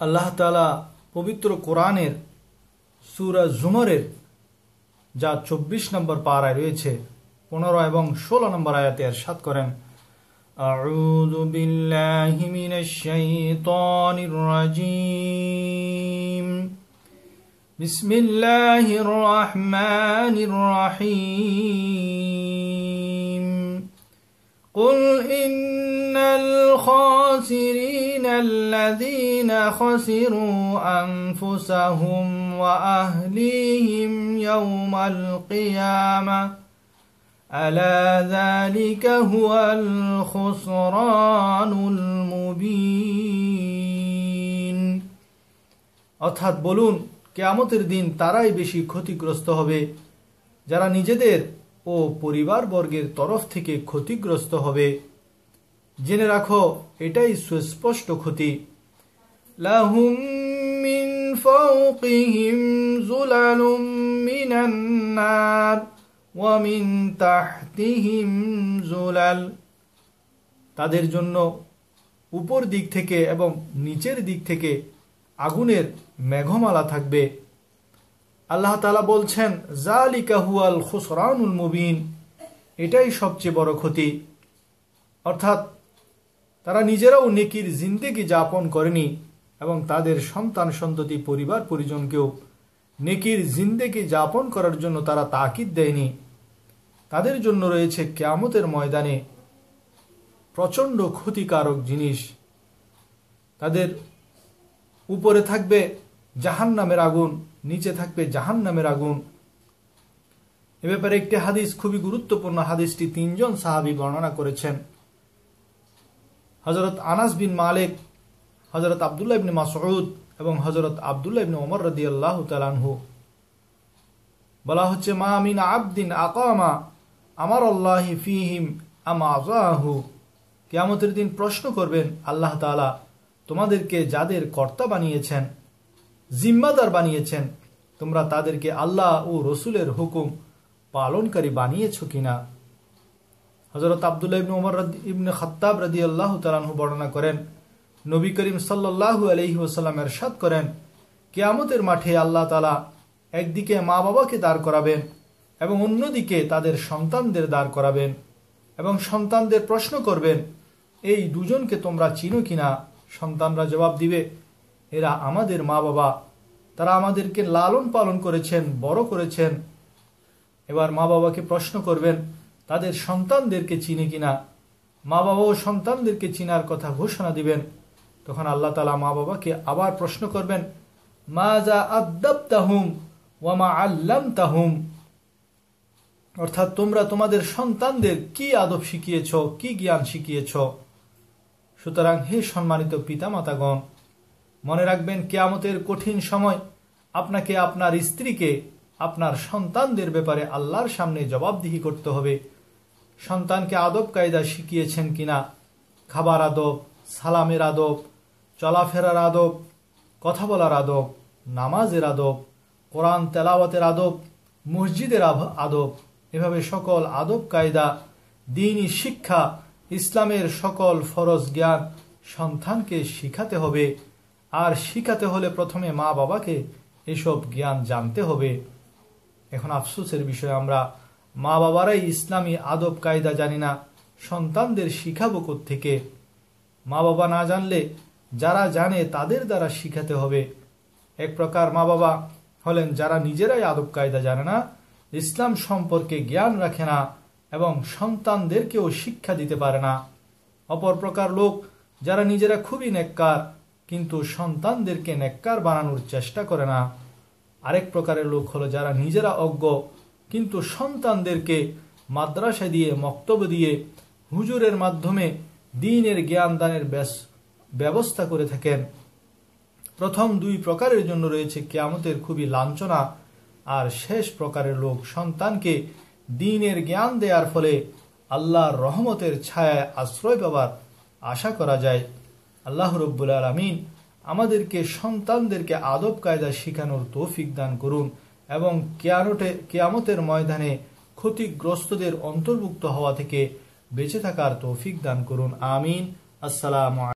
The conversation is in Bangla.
আল্লাহ তাআলা পবিত্র কোরআনের সূরা জুমরের যা 24 নম্বর পারায় রয়েছে 15 এবং 16 নম্বর আয়াতে ইরশাদ করেন, আউযু বিল্লাহি মিনাশ শাইতানির রাজীম, বিসমিল্লাহির রহমানির রহিম, قل إن الخاسرين الذين خسروا أنفسهم وأهليهم يوم القيامة ألا ذلك هو الخسران المبين। অর্থাৎ বলুন, কিয়ামতের দিন তারাই বেশি ক্ষতিগ্রস্ত হবে যারা নিজেদের ও পরিবারবর্গের তরফ থেকে ক্ষতিগ্রস্ত হবে। জেনে রাখো, এটাই সুস্পষ্ট ক্ষতি। লাহুম মিন ফাওকিহিম যুলালুম মিনান নার ওয়া মিন তাহতিহিম যুলাল, তাদের জন্য উপর দিক থেকে এবং নিচের দিক থেকে আগুনের মেঘমালা থাকবে। আল্লাহ তাআলা বলছেন, যালিকা হুয়াল খুসরানুল মুবিন, এটাই সবচেয়ে বড় ক্ষতি। অর্থাৎ তারা নিজেরাও নেকির জিন্দেগি যাপন করেনি এবং তাদের সন্তান সন্ততি পরিবার পরিজনকেও নেকির জিন্দেগি যাপন করার জন্য তারা তাকিদ দেয়নি। তাদের জন্য রয়েছে কিয়ামতের ময়দানে প্রচণ্ড ক্ষতিকারক জিনিস। তাদের উপরে থাকবে জাহান্নামের আগুন, নিচে থাকবে জাহান্নামের আগুন। এ ব্যাপারে একটি হাদিস খুবই গুরুত্বপূর্ণ। হাদিসটি 3 জন সাহাবী বর্ণনা করেছেন, হযরত আনাস বিন মালিক, হযরত আব্দুল্লাহ ইবনে মাসউদ এবং হযরত আব্দুল্লাহ ইবনে ওমর রাদিয়াল্লাহু তাআলা আনহু। বলা হচ্ছে, মা মিন আবদিন আকামা আমারাল্লাহি ফীহিম আম আযাহু, কিয়ামতের দিন প্রশ্ন করবেন আল্লাহ তাআলা, তোমাদেরকে যাদের কর্তা বানিয়েছেন, জিম্মাদার বানিয়েছেন, তোমরা তাদেরকে আল্লাহ ও রসুলের হুকুম পালনকারী বানিয়েছো কিনা। হযরত আব্দুল্লাহ ইবনে ওমর ইবনে খাত্তাব রাদিয়াল্লাহু তাআলা আনহু বর্ণনা করেন, নবী করিম সাল্লাল্লাহু আলাইহি ওয়াসাল্লাম ইরশাদ করেন, কিয়ামতের মাঠে আল্লাহ তাআলা একদিকে মা বাবাকে দাঁড় করাবেন এবং অন্যদিকে তাদের সন্তানদের দাঁড় করাবেন এবং সন্তানদের প্রশ্ন করবেন, এই দুজনকে তোমরা চিনো কিনা। সন্তানরা জবাব দিবে, এরা আমাদের মা বাবা, তারা আমাদেরকে লালন পালন করেছেন, বড় করেছেন। এবার মা বাবাকে প্রশ্ন করবেন, তাদের সন্তানদেরকে চিনে কিনা। মা বাবা ও সন্তানদেরকে চিনার কথা ঘোষণা দিবেন। তখন আল্লাহ তাআলা মা বাবাকে আবার প্রশ্ন করবেন, মাজা আদাবতাহুম ওয়া মা আল্লামতাহুম, অর্থাৎ তোমরা তোমাদের সন্তানদের কি আদব শিখিয়েছ, কি জ্ঞান শিখিয়েছ। সুতরাং হে সম্মানিত পিতামাতাগণ, মনে রাখবেন, কিয়ামতের কঠিন সময় আপনাকে আপনার স্ত্রীকে আপনার সন্তানদের ব্যাপারে আল্লাহর সামনে জবাবদিহি করতে হবে। সন্তানকে আদব কায়দা শিখিয়েছেন কিনা, খাবার আদব, সালামের আদব, চলাফেরার আদব, কথা বলার আদব, নামাজের আদব, কোরআন তেলাওয়াতের আদব, মসজিদের আদব, এভাবে সকল আদব কায়দা, দ্বীনি শিক্ষা, ইসলামের সকল ফরজ জ্ঞান সন্তানকে শিখাতে হবে। আর শিখাতে হলে প্রথমে মা বাবাকে এসব জ্ঞান জানতে হবে। এখন আফসোসের বিষয়, আমরা মা বাবারাই ইসলামী আদব কায়দা জানি না, সন্তানদের শিখাবো কোত্থেকে? মা বাবা না জানলে যারা জানে তাদের দ্বারা শিখাতে হবে। এক প্রকার মা বাবা হলেন যারা নিজেরাই আদব কায়দা জানে না, ইসলাম সম্পর্কে জ্ঞান রাখে না এবং সন্তানদেরকেও শিক্ষা দিতে পারে না। অপর প্রকার লোক যারা নিজেরা খুবই নেককার কিন্তু সন্তানদেরকে নেককার বানানোর চেষ্টা করে না। আরেক প্রকারের লোক হলো যারা নিজেরা অজ্ঞ কিন্তু সন্তানদেরকে মাদ্রাসা দিয়ে, মক্তব দিয়ে, হুজুরের মাধ্যমে দ্বীনের জ্ঞান দানের ব্যবস্থা করে থাকেন। প্রথম 2 প্রকারের জন্য রয়েছে কিয়ামতের খুবই লাঞ্ছনা। আর শেষ প্রকারের লোক সন্তানকে দ্বীনের জ্ঞান দেওয়ার ফলে আল্লাহর রহমতের ছায়ায় আশ্রয় পাবার আশা করা যায়। আল্লাহ রাব্বুল আলামিন আমাদেরকে সন্তানদেরকে আদব কায়দা শিখানোর তৌফিক দান করুন এবং কিয়ামতের ময়দানে ক্ষতিগ্রস্তদের অন্তর্ভুক্ত হওয়া থেকে বেঁচে থাকার তৌফিক দান করুন। আমিন। আসসালামু